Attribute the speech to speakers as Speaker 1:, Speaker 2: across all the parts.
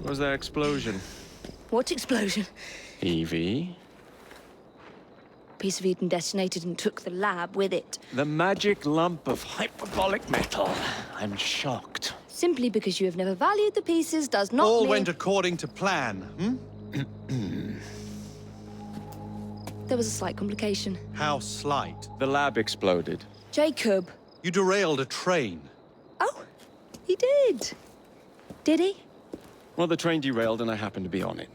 Speaker 1: What was that explosion?
Speaker 2: What explosion?
Speaker 1: Evie?
Speaker 2: Piece of Eden detonated and took the lab with it.
Speaker 1: The magic lump of hyperbolic metal. I'm shocked.
Speaker 2: Simply because you have never valued the pieces does not
Speaker 3: All
Speaker 2: mean...
Speaker 3: went according to plan, hmm?
Speaker 2: There was a slight complication.
Speaker 3: How slight.
Speaker 1: The lab exploded.
Speaker 2: Jacob.
Speaker 3: You derailed a train.
Speaker 2: Oh, he did. Did he?
Speaker 1: Well, the train derailed and I happened to be on it.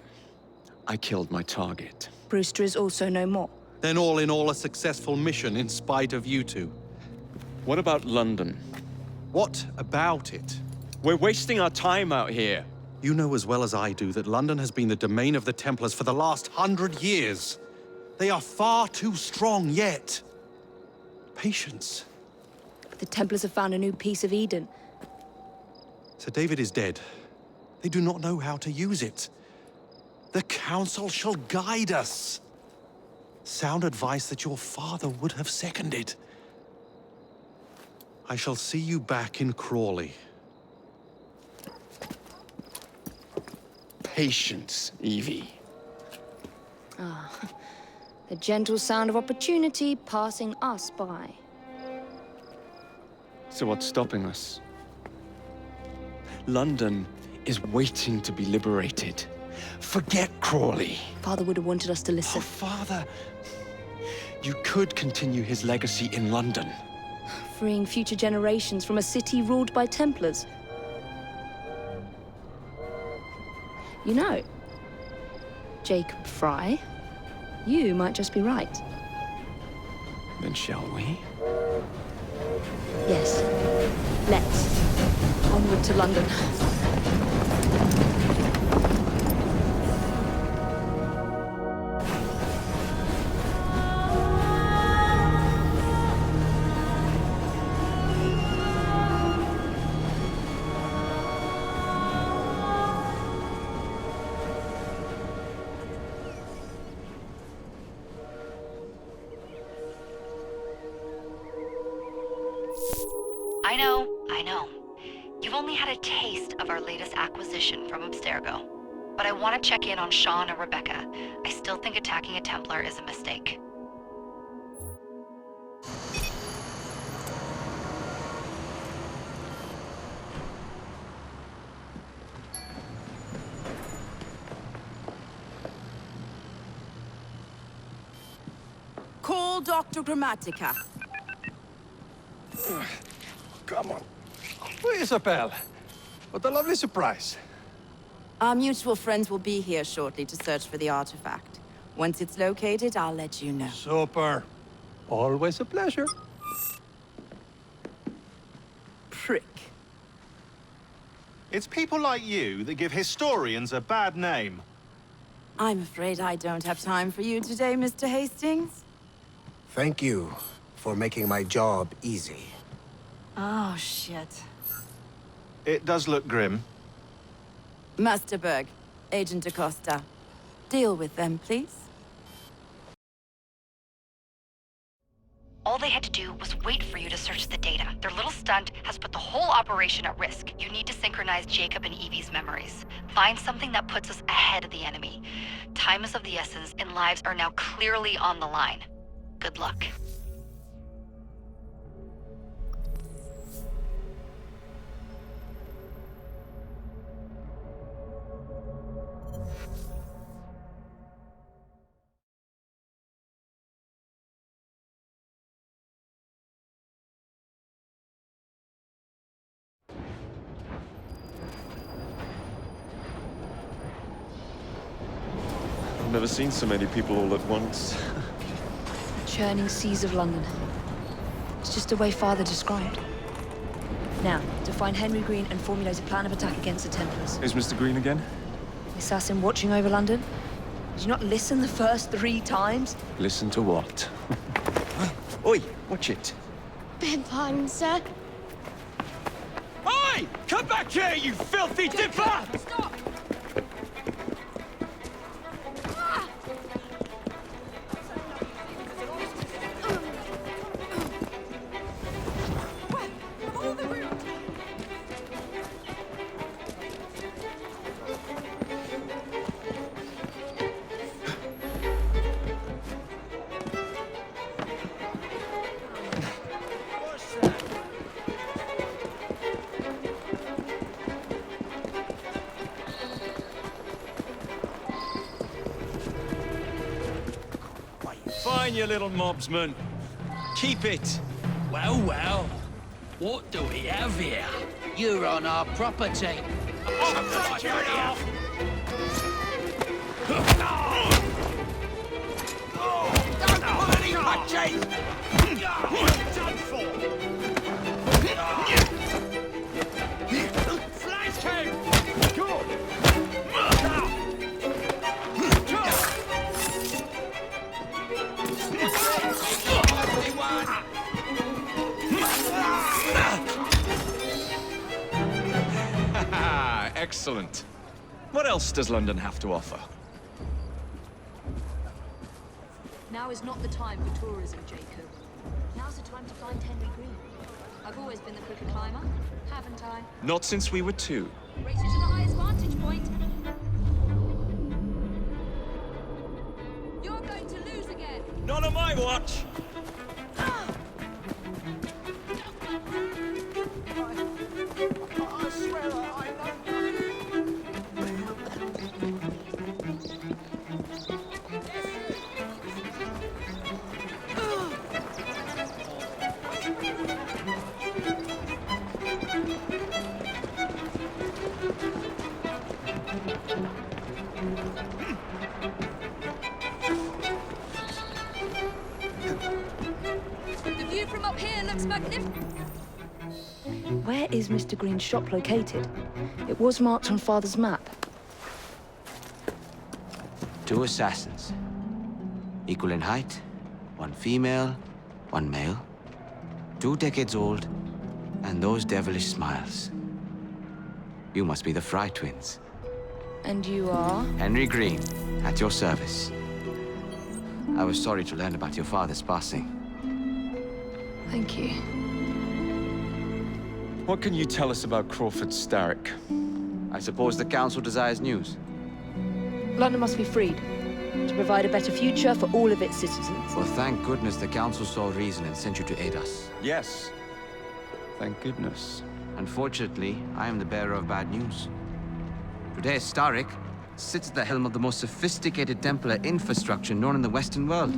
Speaker 1: I killed my target.
Speaker 2: Brewster is also no more.
Speaker 3: Then all in all a successful mission in spite of you two.
Speaker 1: What about London?
Speaker 3: What about it?
Speaker 1: We're wasting our time out here.
Speaker 3: You know as well as I do that London has been the domain of the Templars for the last 100 years. They are far too strong yet. Patience.
Speaker 2: The Templars have found a new piece of Eden.
Speaker 3: Sir David is dead. They do not know how to use it. The Council shall guide us. Sound advice that your father would have seconded. I shall see you back in Crawley.
Speaker 1: Patience, Evie.
Speaker 2: The gentle sound of opportunity passing us by.
Speaker 1: So what's stopping us? London is waiting to be liberated. Forget Crawley.
Speaker 2: Father would have wanted us to
Speaker 1: Oh,
Speaker 2: listen.
Speaker 1: Father. You could continue his legacy in London.
Speaker 2: Freeing future generations from a city ruled by Templars. You know, Jacob Fry, you might just be right.
Speaker 1: Then shall we?
Speaker 2: Yes. Let's. Onward to London.
Speaker 4: I know. You've only had a taste of our latest acquisition from Abstergo. But I want to check in on Sean and Rebecca. I still think attacking a Templar is a mistake.
Speaker 5: Call Dr. Grammatica.
Speaker 6: Come on. Isabel. What a lovely surprise.
Speaker 5: Our mutual friends will be here shortly to search for the artifact. Once it's located, I'll let you know.
Speaker 6: Super. Always a pleasure.
Speaker 5: Prick.
Speaker 7: It's people like you that give historians a bad name.
Speaker 5: I'm afraid I don't have time for you today, Mr. Hastings.
Speaker 8: Thank you for making my job easy.
Speaker 5: Oh, shit.
Speaker 7: It does look grim.
Speaker 5: Master Berg, Agent Acosta. Deal with them, please.
Speaker 4: All they had to do was wait for you to search the data. Their little stunt has put the whole operation at risk. You need to synchronize Jacob and Evie's memories. Find something that puts us ahead of the enemy. Time is of the essence, and lives are now clearly on the line. Good luck.
Speaker 1: I've never seen so many people all at once.
Speaker 2: Churning seas of London. It's just the way Father described. Now, to find Henry Green and formulate a plan of attack against the Templars.
Speaker 1: Is Mr. Green again?
Speaker 2: The assassin watching over London? Did you not listen the first 3 times?
Speaker 1: Listen to what? Oi, watch it.
Speaker 9: Beg pardon, sir.
Speaker 1: Oi! Come back here, you filthy dipper!
Speaker 5: Stop!
Speaker 1: Fine, you little mobsman. Keep it.
Speaker 10: Well, well. What do we have here? You're on our property.
Speaker 1: Excellent. What else does London have to offer?
Speaker 2: Now is not the time for tourism, Jacob. Now's the time to find Henry Green. I've always been the quicker climber, haven't I?
Speaker 1: Not since we were 2.
Speaker 2: Race you to the highest vantage point. You're going to lose again.
Speaker 1: Not on my watch!
Speaker 6: I swear I know.
Speaker 2: The view from up here looks magnificent. Where is Mr. Green's shop located? It was marked on Father's map.
Speaker 11: 2 assassins. Equal in height. 1 female, 1 male. 2 decades old. And those devilish smiles. You must be the Fry twins.
Speaker 2: And you are?
Speaker 11: Henry Green, at your service. I was sorry to learn about your father's passing.
Speaker 2: Thank you.
Speaker 1: What can you tell us about Crawford Starrick?
Speaker 11: I suppose the Council desires news.
Speaker 2: London must be freed, to provide a better future for all of its citizens.
Speaker 11: Well, thank goodness the Council saw reason and sent you to aid us.
Speaker 1: Yes. Thank goodness.
Speaker 11: Unfortunately, I am the bearer of bad news. Today, Starrick sits at the helm of the most sophisticated Templar infrastructure known in the Western world.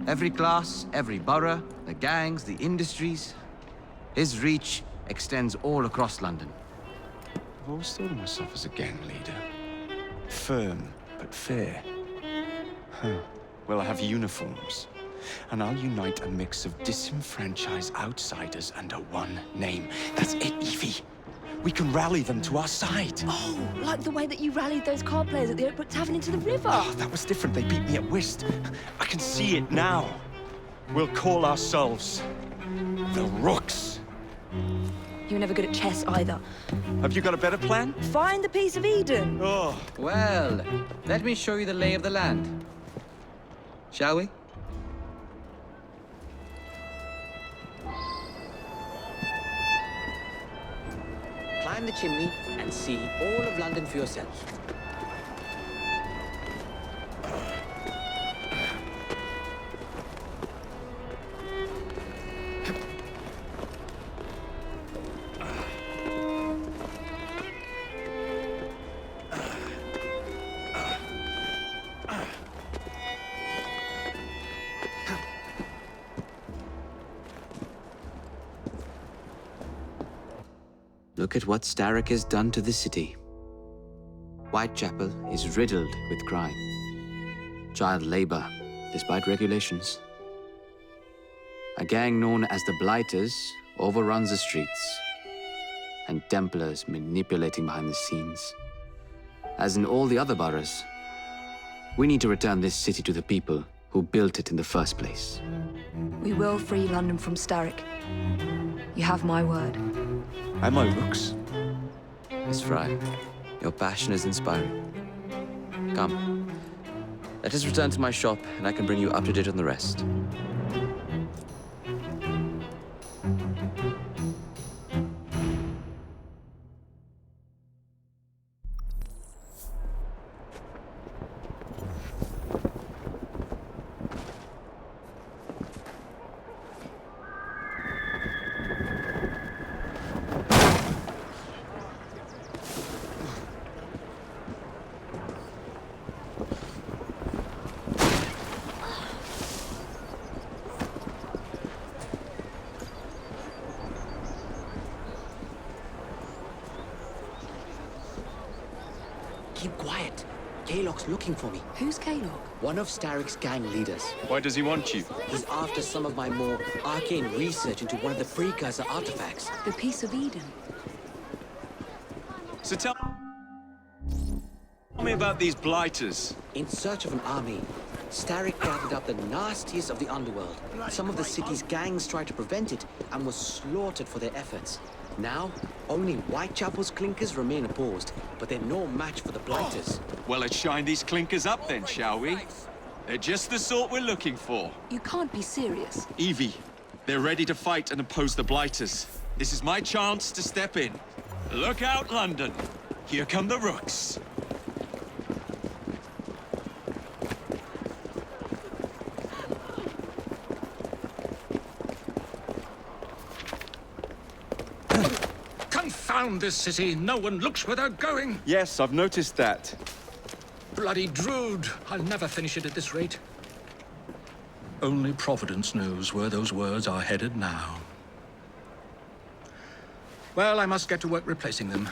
Speaker 11: Every class, every borough, the gangs, the industries. His reach extends all across London.
Speaker 1: I've always thought of myself as a gang leader. Firm, but fair. Huh. Well, I have uniforms. And I'll unite a mix of disenfranchised outsiders under one name. That's it, Evie. We can rally them to our side.
Speaker 2: Oh, like the way that you rallied those card players at the Oakbrook Tavern into the river.
Speaker 1: Oh, that was different. They beat me at whist. I can see it now. We'll call ourselves the Rooks.
Speaker 2: You were never good at chess either.
Speaker 1: Have you got a better plan?
Speaker 2: Find the piece of Eden.
Speaker 1: Oh.
Speaker 11: Well, let me show you the lay of the land. Shall we? Climb the chimney and see all of London for yourself. Look at what Starrick has done to the city. Whitechapel is riddled with crime. Child labor, despite regulations. A gang known as the Blighters overruns the streets, and Templars manipulating behind the scenes. As in all the other boroughs, we need to return this city to the people who built it in the first place.
Speaker 2: We will free London from Starrick. You have my word.
Speaker 1: And my Rooks.
Speaker 11: Miss Fry, your passion is inspiring. Come, let us return to my shop, and I can bring you up to date on the rest. Kalok's looking for me.
Speaker 2: Who's Kalok?
Speaker 11: One of Starrick's gang leaders.
Speaker 1: Why does he want you?
Speaker 11: He's after some of my more arcane research into one of the precursor artifacts.
Speaker 2: The Piece of Eden.
Speaker 1: So tell me about these blighters.
Speaker 11: In search of an army, Starrick gathered up the nastiest of the underworld. Some of the city's gangs tried to prevent it and were slaughtered for their efforts. Now, only Whitechapel's clinkers remain opposed, but they're no match for the blighters.
Speaker 1: Well, let's shine these clinkers up then, shall we? They're just the sort we're looking for.
Speaker 2: You can't be serious.
Speaker 1: Evie, they're ready to fight and oppose the blighters. This is my chance to step in. Look out, London. Here come the rooks.
Speaker 12: Confound this city! No one looks where they're going!
Speaker 1: Yes, I've noticed that.
Speaker 12: Bloody Drood! I'll never finish it at this rate. Only Providence knows where those words are headed now. Well, I must get to work replacing them.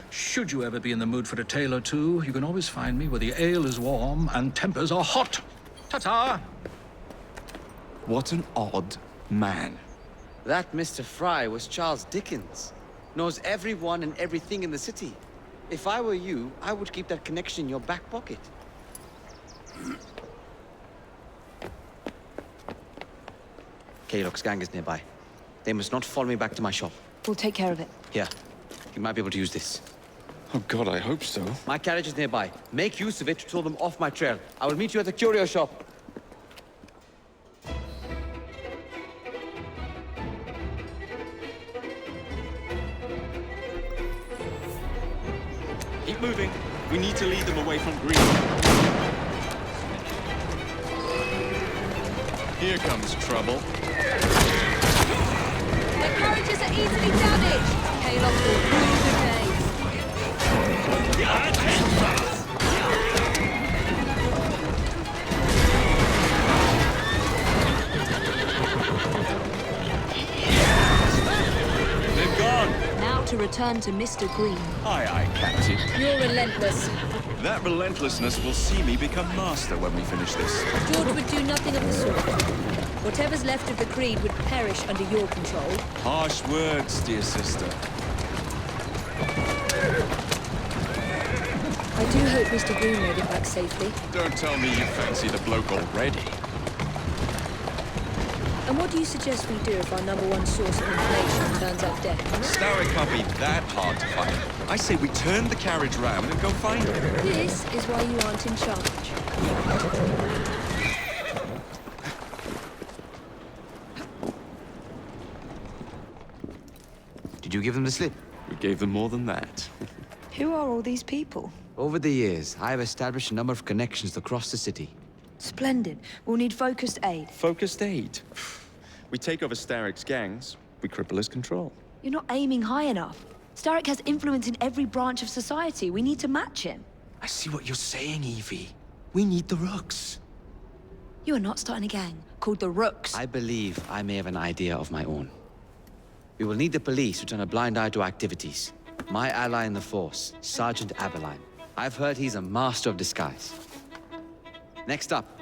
Speaker 12: Should you ever be in the mood for a tale or two, you can always find me where the ale is warm and tempers are hot. Ta-ta!
Speaker 1: What an odd man.
Speaker 11: That Mr. Fry was Charles Dickens. Knows everyone and everything in the city. If I were you, I would keep that connection in your back pocket. Kalok's gang is nearby. They must not follow me back to my shop.
Speaker 2: We'll take care of it.
Speaker 11: Here, you might be able to use this.
Speaker 1: Oh God, I hope so.
Speaker 11: My carriage is nearby. Make use of it to throw them off my trail. I will meet you at the curio shop.
Speaker 1: Keep moving. We need to lead them away from green. Here comes trouble.
Speaker 2: Their carriages are easily damaged. Kalok will rule the day.
Speaker 1: They're gone.
Speaker 2: Now to return to Mr. Green.
Speaker 1: Aye, aye, Captain.
Speaker 2: You're relentless.
Speaker 1: That relentlessness will see me become master when we finish this.
Speaker 2: George would do nothing of the sort. Whatever's left of the Creed would perish under your control.
Speaker 1: Harsh words, dear sister.
Speaker 2: I do hope Mr. Green made it back safely.
Speaker 1: Don't tell me you fancy the bloke already.
Speaker 2: And what do you suggest we do if our #1 source of information turns up dead?
Speaker 1: Starrick can't be that hard to find. I say we turn the carriage round and go find him.
Speaker 2: This is why you aren't in charge.
Speaker 11: Did you give them the slip?
Speaker 1: We gave them more than that.
Speaker 2: Who are all these people?
Speaker 11: Over the years, I have established a number of connections across the city.
Speaker 2: Splendid. We'll need focused aid.
Speaker 1: Focused aid. We take over Starrick's gangs, we cripple his control.
Speaker 2: You're not aiming high enough. Starrick has influence in every branch of society. We need to match him.
Speaker 1: I see what you're saying, Evie. We need the rooks.
Speaker 2: You are not starting a gang called the Rooks.
Speaker 11: I believe I may have an idea of my own. We will need the police to turn a blind eye to activities. My ally in the force, Sergeant Abberline. I've heard he's a master of disguise. Next up,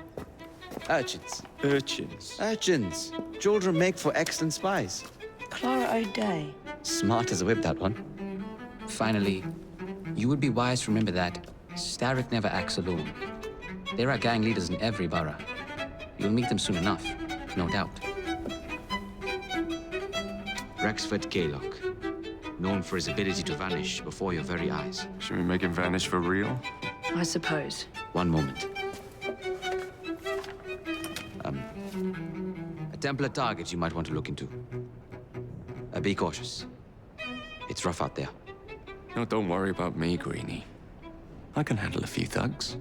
Speaker 11: urchins.
Speaker 1: Urchins?
Speaker 11: Urchins. Children make for excellent spies.
Speaker 2: Clara O'Day.
Speaker 11: Smart as a whip, that one. Finally, you would be wise to remember that Starrick never acts alone. There are gang leaders in every borough. You'll meet them soon enough, no doubt. Rexford Kalok, known for his ability to vanish before your very eyes.
Speaker 1: Should we make him vanish for real?
Speaker 2: I suppose.
Speaker 11: One moment. A Templar target you might want to look into. Be cautious. It's rough out there.
Speaker 1: No, don't worry about me, Greenie. I can handle a few thugs.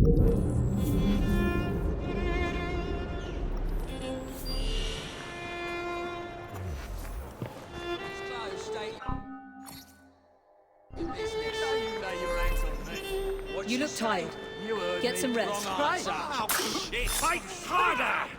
Speaker 2: You look tired. Get some rest.
Speaker 10: Right. Oh, shit. Fight harder!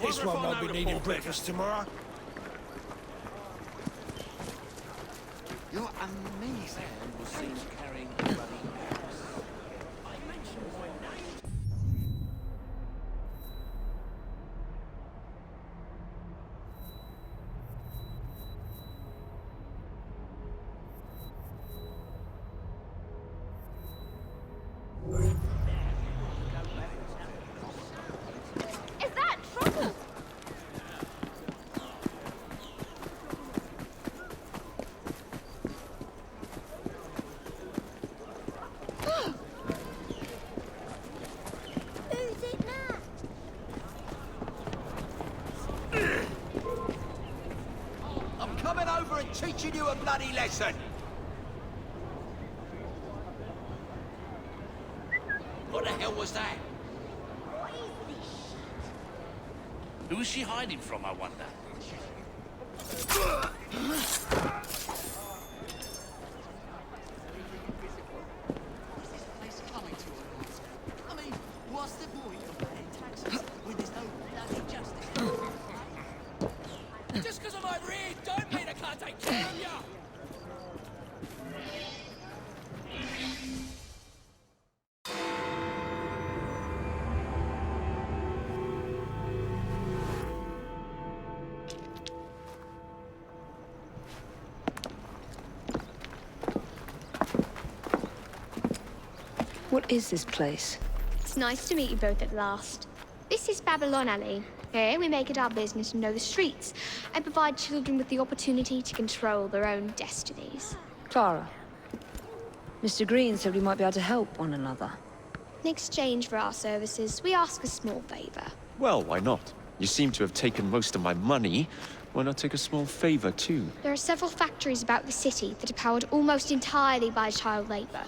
Speaker 6: This one won't be needing breakfast tomorrow.
Speaker 10: You're amazing. Will seem carrying a bloody axe. I mentioned my name.
Speaker 9: Is that trouble? Who's it now?
Speaker 10: I'm coming over and teaching you a bloody lesson. What the hell was that?
Speaker 9: What is this shit?
Speaker 10: Who is she hiding from, I wonder? Just because I'm over here, don't mean I can't take care of you!
Speaker 2: What is this place?
Speaker 9: It's nice to meet you both at last. This is Babylon Alley. Here we make it our business to know the streets and provide children with the opportunity to control their own destinies.
Speaker 2: Clara. Mr. Green said we might be able to help one another.
Speaker 9: In exchange for our services, we ask a small favor.
Speaker 1: Well, why not? You seem to have taken most of my money. Why not take a small favor, too?
Speaker 9: There are several factories about the city that are powered almost entirely by child labor.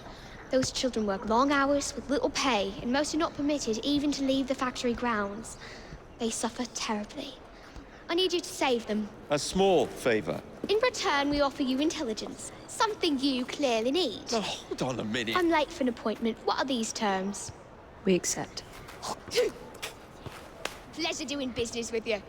Speaker 9: Those children work long hours with little pay, and most are not permitted even to leave the factory grounds. They suffer terribly. I need you to save them.
Speaker 1: A small favor.
Speaker 9: In return, we offer you intelligence, something you clearly need.
Speaker 1: Oh, hold on a minute.
Speaker 9: I'm late for an appointment. What are these terms?
Speaker 2: We accept.
Speaker 9: Pleasure doing business with you.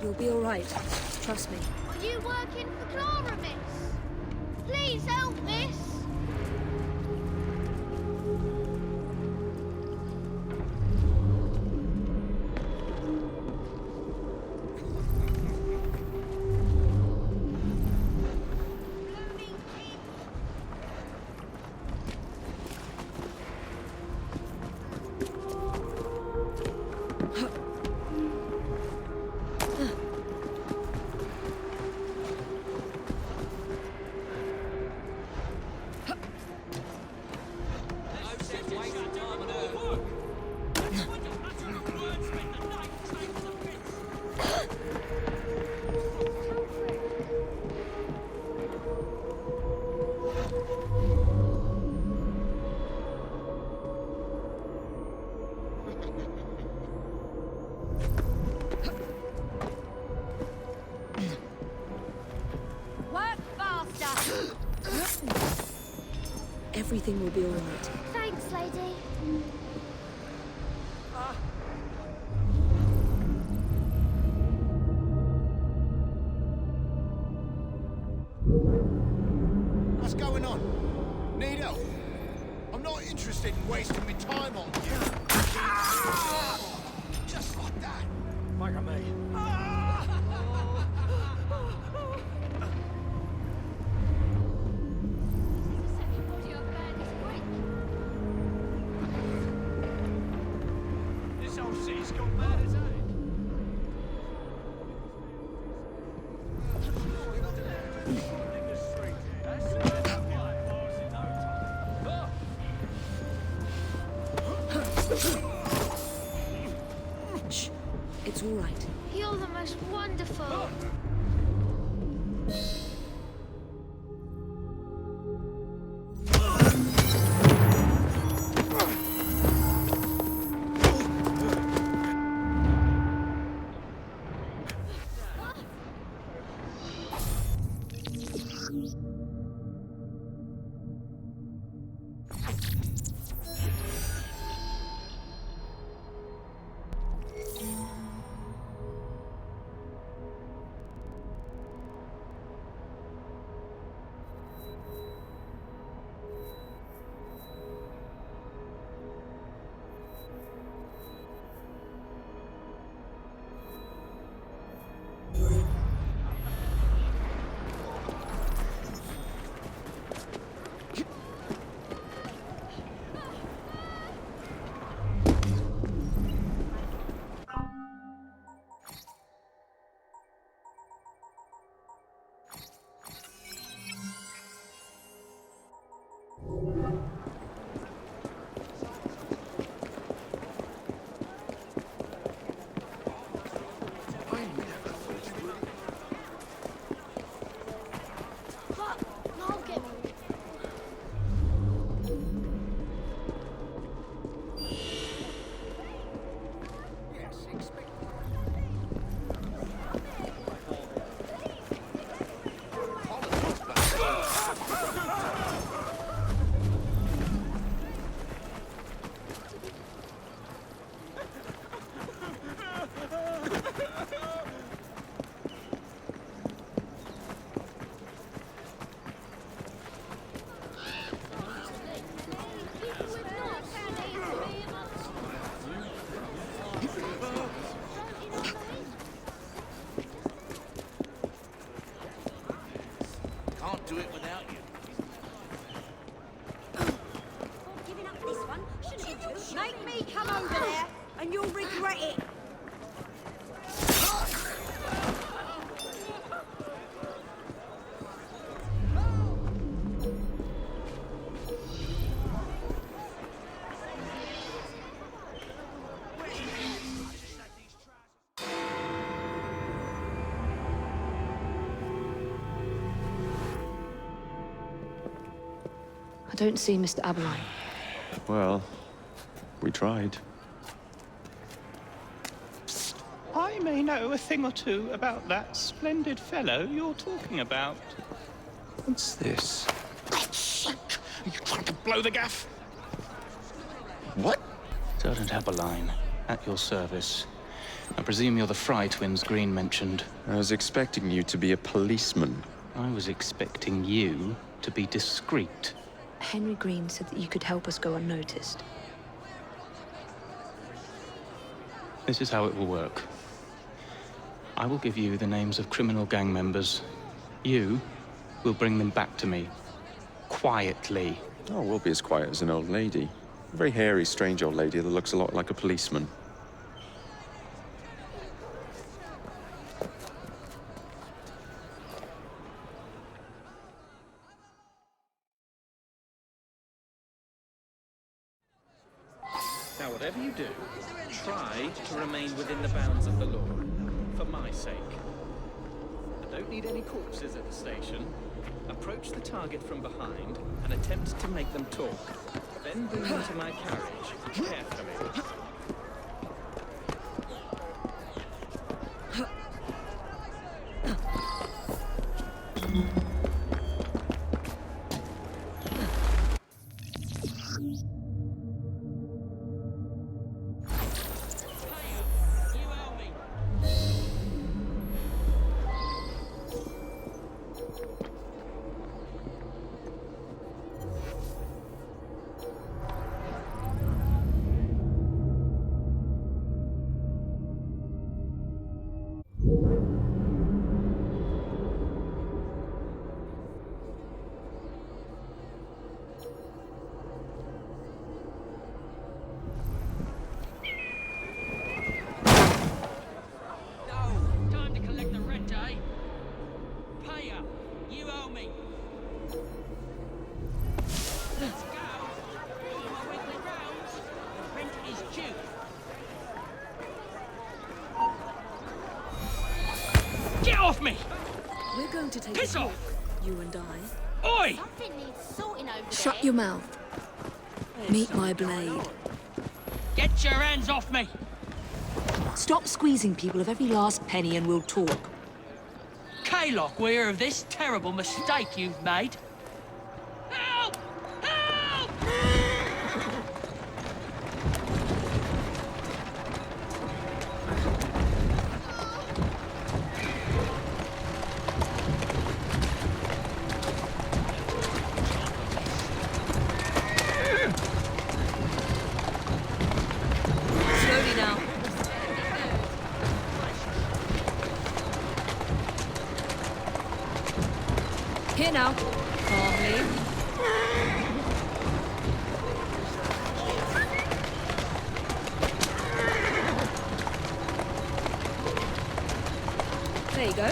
Speaker 2: You'll be all right. Trust me.
Speaker 9: Are you working for Clara, miss? Please help, miss.
Speaker 2: Everything will be all right.
Speaker 9: Thanks, lady.
Speaker 13: What's going on? Need help? I'm not interested in wasting my time on you. Just like that.
Speaker 6: Back at me.
Speaker 10: This old city's gone mad as hell.
Speaker 2: Shh. It's all right.
Speaker 9: You're the most wonderful.
Speaker 10: Can't do it without you.
Speaker 5: Giving up this one, shouldn't you? Make me come over there, and you'll regret it.
Speaker 2: I don't see Mr. Abberline.
Speaker 1: Well, we tried.
Speaker 14: I may know a thing or two about that splendid fellow you're talking about.
Speaker 1: What's this?
Speaker 14: God's sake! Are you trying to blow the gaff?
Speaker 1: What?
Speaker 14: Sergeant Abberline, at your service.
Speaker 15: I presume you're the Fry twins Green mentioned.
Speaker 1: I was expecting you to be a policeman.
Speaker 15: I was expecting you to be discreet.
Speaker 2: Henry Green said that you could help us go unnoticed.
Speaker 15: This is how it will work. I will give you the names of criminal gang members. You will bring them back to me. Quietly.
Speaker 1: Oh, we'll be as quiet as an old lady. A very hairy, strange old lady that looks a lot like a policeman.
Speaker 10: Now, whatever you do, try to remain within the bounds of the law, for my sake. I don't need any corpses at the station. Approach the target from behind and attempt to make them talk. Then bring them to my carriage, carefully.
Speaker 2: Get off me! We're going to take
Speaker 10: Piss
Speaker 2: a walk,
Speaker 10: off!
Speaker 2: you and I.
Speaker 10: Oi!
Speaker 9: Something needs sorting over
Speaker 2: Shut
Speaker 9: there.
Speaker 2: your mouth. Meet my blade.
Speaker 10: Get your hands off me!
Speaker 2: Stop squeezing people of every last penny and we'll talk.
Speaker 10: Kaylock, we hear of this terrible mistake you've made. Help! Help!
Speaker 2: Slowly now. Here now. Calmly. There you go.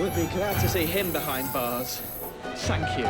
Speaker 10: Would be glad to see him behind bars. Thank you.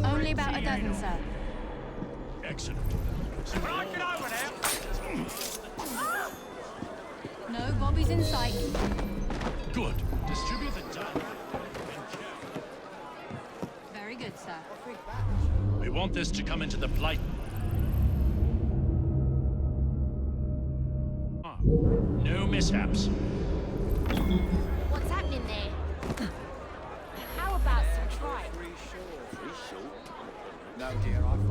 Speaker 9: Only about a dozen, sir.
Speaker 12: Excellent.
Speaker 9: No bobbies in sight.
Speaker 12: Good. Distribute the done.
Speaker 9: Very good, sir.
Speaker 12: We want this to come into the blight. No mishaps.
Speaker 9: What's happening there? How about some try?
Speaker 13: No, dear, I find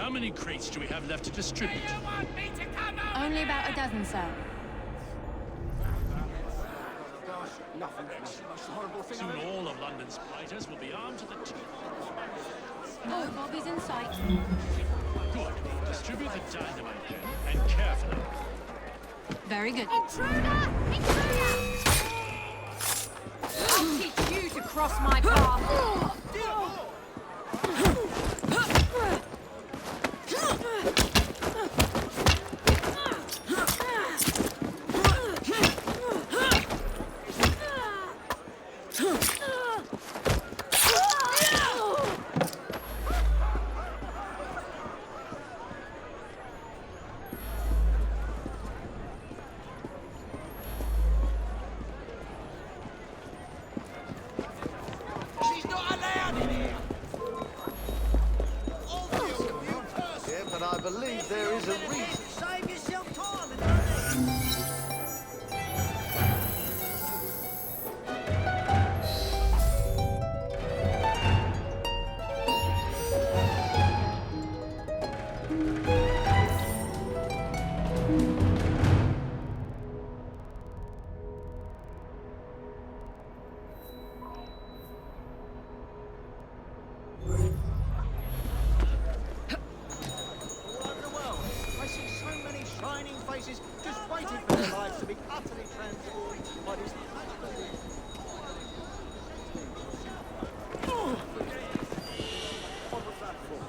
Speaker 16: How many crates do we have left to distribute?
Speaker 17: Only about a dozen, sir.
Speaker 16: Soon all of London's fighters will be armed to the teeth.
Speaker 17: No Bobby's in sight.
Speaker 16: Good. Distribute the dynamite then, and carefully.
Speaker 17: Very good.
Speaker 9: Intruder! Intruder!
Speaker 17: I'll teach you to cross my path.
Speaker 13: I believe there is a reason. Save yourself time and just waiting for their lives to be utterly transformed by this magical event. What was that for?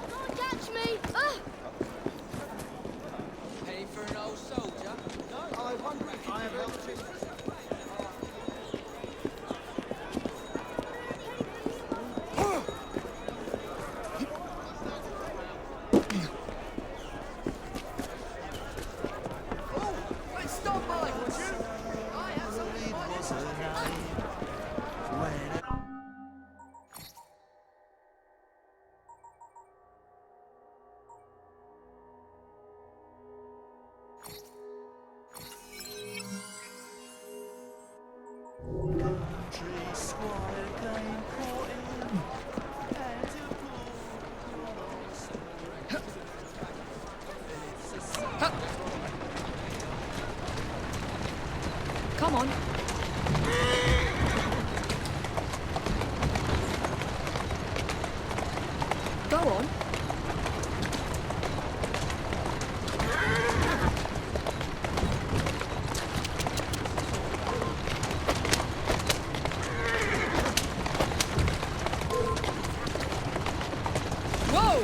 Speaker 9: Don't catch me!
Speaker 18: Pay for an old soldier?
Speaker 13: No, I wonder if I have helped you.
Speaker 2: Come on. Go on. Whoa!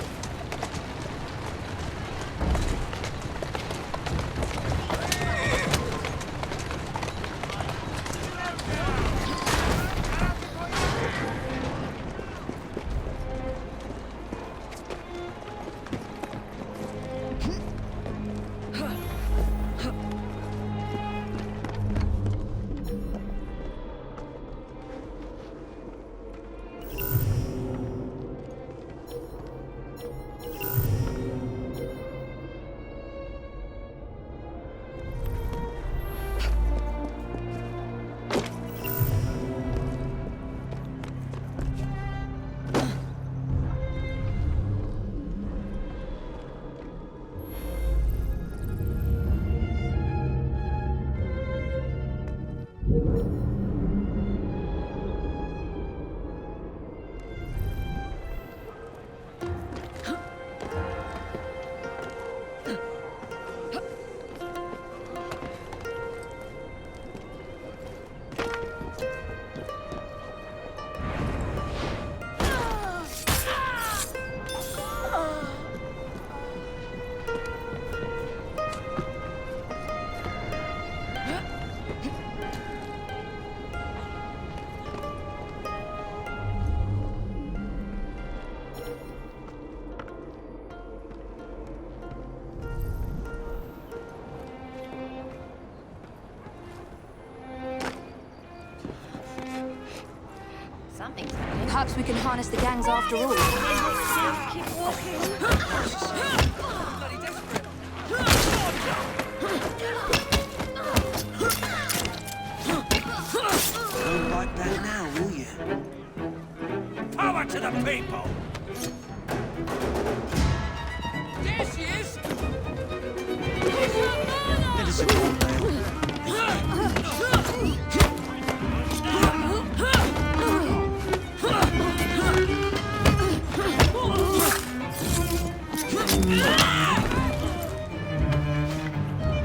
Speaker 2: Perhaps we can harness the gangs after all.
Speaker 17: Keep walking.
Speaker 18: Don't bite back now, will you?
Speaker 16: Power to the people!
Speaker 18: Here she is!
Speaker 3: It is a gold nail.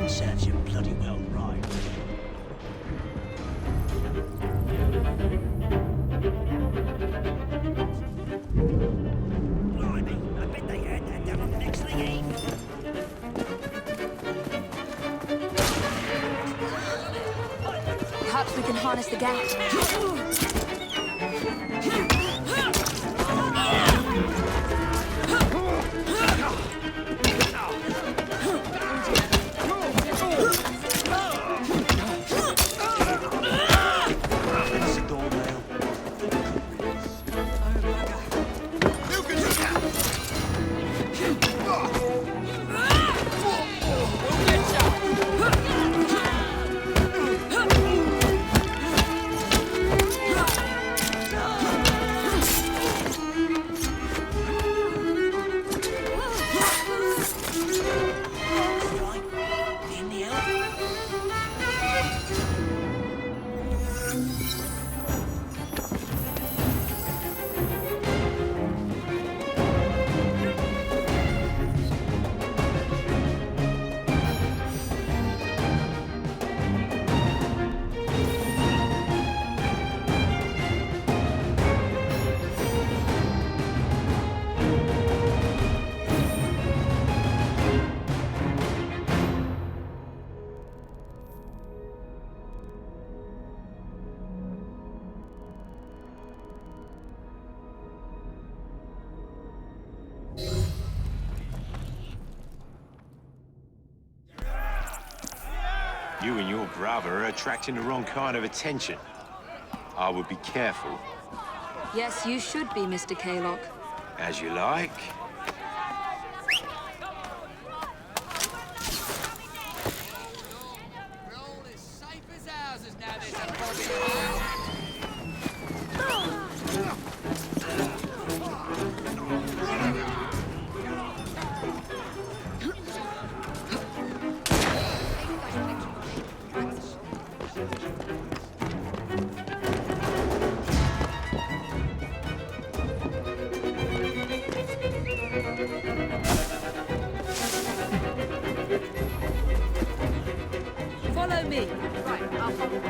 Speaker 19: Serves you bloody well right. Blimey, I bet they had that down on the next thing, eh?
Speaker 2: Perhaps we can harness the gas.
Speaker 3: It's a gold nail.
Speaker 20: You and your brother are attracting the wrong kind of attention. I would be careful.
Speaker 2: Yes, you should be, Mr. Kaylock.
Speaker 20: As you like.
Speaker 18: We're all as safe as houses now there's a body in the house.
Speaker 2: Follow me. Right, I'll follow.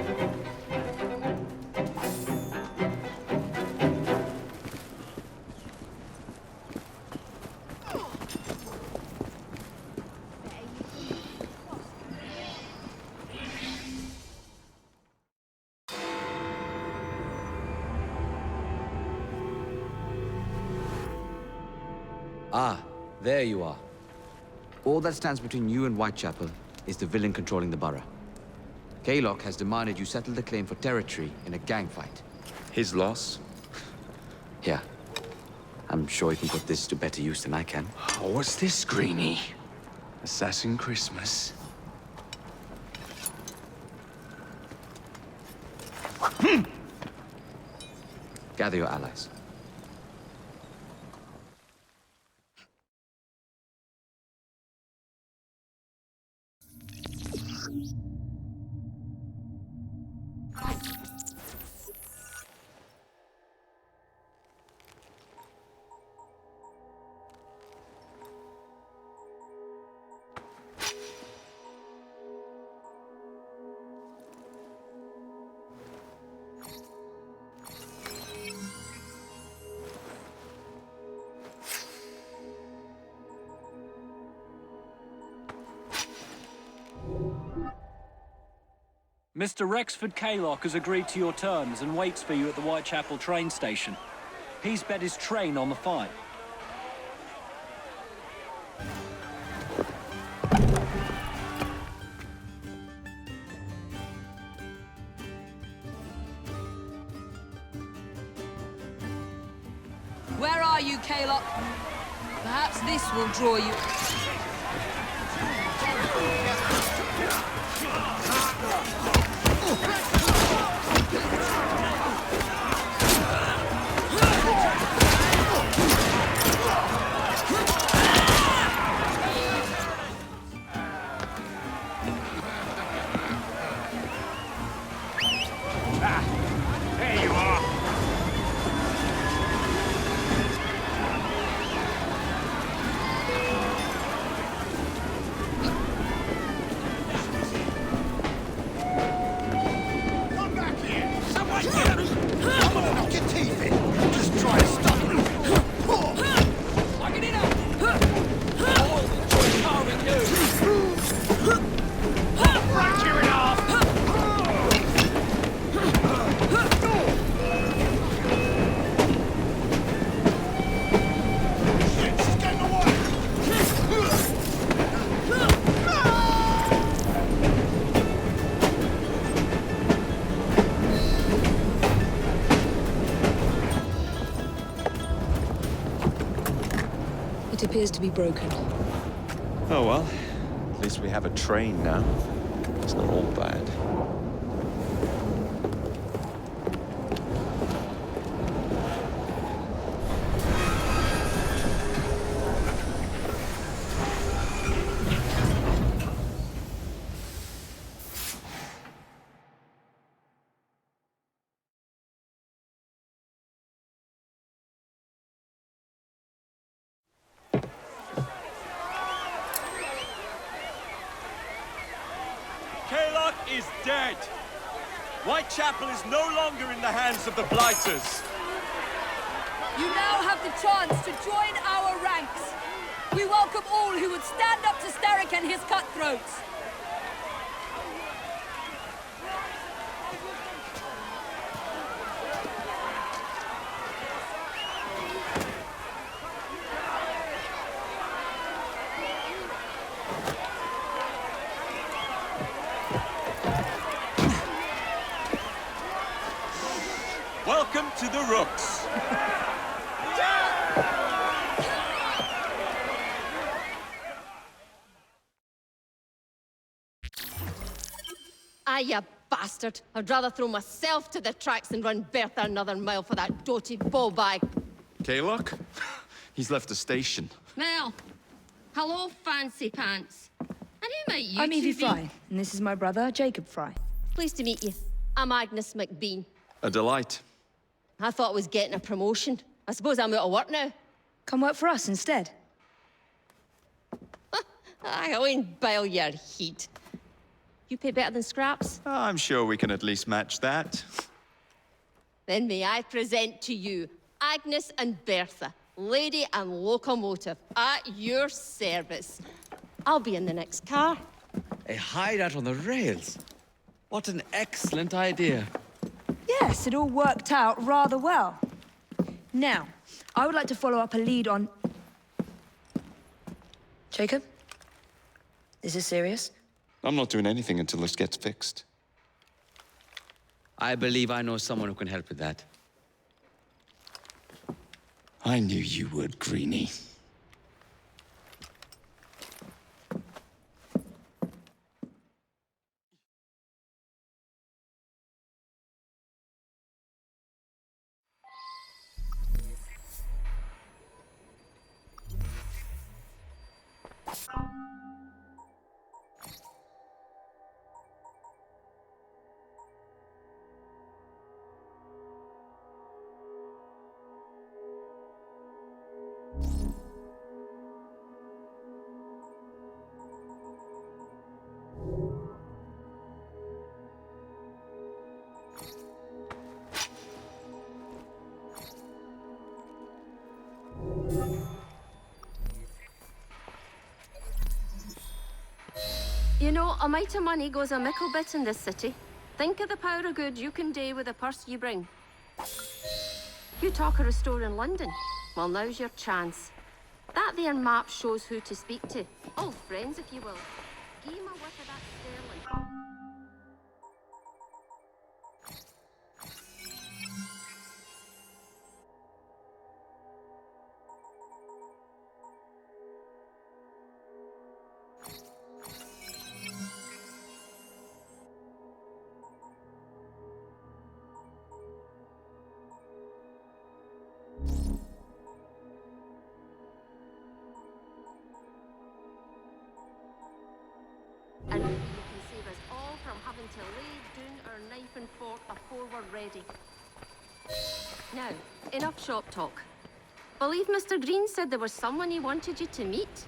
Speaker 11: Ah, there you are. All that stands between you and Whitechapel is the villain controlling the borough. Kaylock has demanded you settle the claim for territory in a gang fight.
Speaker 1: His loss?
Speaker 11: Yeah. I'm sure he can put this to better use than I can.
Speaker 1: Oh, what's this, Greenie? Assassin Christmas?
Speaker 11: Gather your allies.
Speaker 21: Mr. Rexford Kaylock has agreed to your terms and waits for you at the Whitechapel train station. He's bet his train on the fight.
Speaker 2: Where are you, Kaylock? Perhaps this will draw you. It appears to be broken.
Speaker 1: Oh well, at least we have a train now. It's not all bad.
Speaker 8: Is dead. Whitechapel is no longer in the hands of the Blighters.
Speaker 17: You now have the chance to join our ranks. We welcome all who would stand up to Starrick and his cutthroats.
Speaker 8: Welcome to the Rooks.
Speaker 22: Ah, you bastard. I'd rather throw myself to the tracks than run Bertha another mile for that doty ball-bag.
Speaker 1: Kaylock? He's left the station.
Speaker 22: Well, hello, fancy pants. And who might you
Speaker 2: I'm
Speaker 22: two
Speaker 2: Evie
Speaker 22: be?
Speaker 2: Fry, and this is my brother, Jacob Fry.
Speaker 22: Pleased to meet you. I'm Agnes McBean.
Speaker 1: A delight.
Speaker 22: I thought I was getting a promotion. I suppose I'm out of work now.
Speaker 2: Come work for us instead.
Speaker 22: I won't bile your heat. You pay better than scraps?
Speaker 1: I'm sure we can at least match that.
Speaker 22: Then may I present to you Agnes and Bertha, lady and locomotive, at your service. I'll be in the next car.
Speaker 11: A hideout on the rails. What an excellent idea.
Speaker 2: Yes, it all worked out rather well. Now, I would like to follow up a lead on... Jacob? Is this serious?
Speaker 1: I'm not doing anything until this gets fixed.
Speaker 11: I believe I know someone who can help with that.
Speaker 1: I knew you would, Greenie.
Speaker 22: You know, a mite of money goes a mickle bit in this city. Think of the power of good you can do with the purse you bring. You talk of a store in London. Well, now's your chance. That there map shows who to speak to. Old friends, if you will. Give 'em a whiff of that sterling. And maybe you can save us all from having to lay down our knife and fork afore we're ready. Now, enough shop talk. Believe Mr. Green said there was someone he wanted you to meet.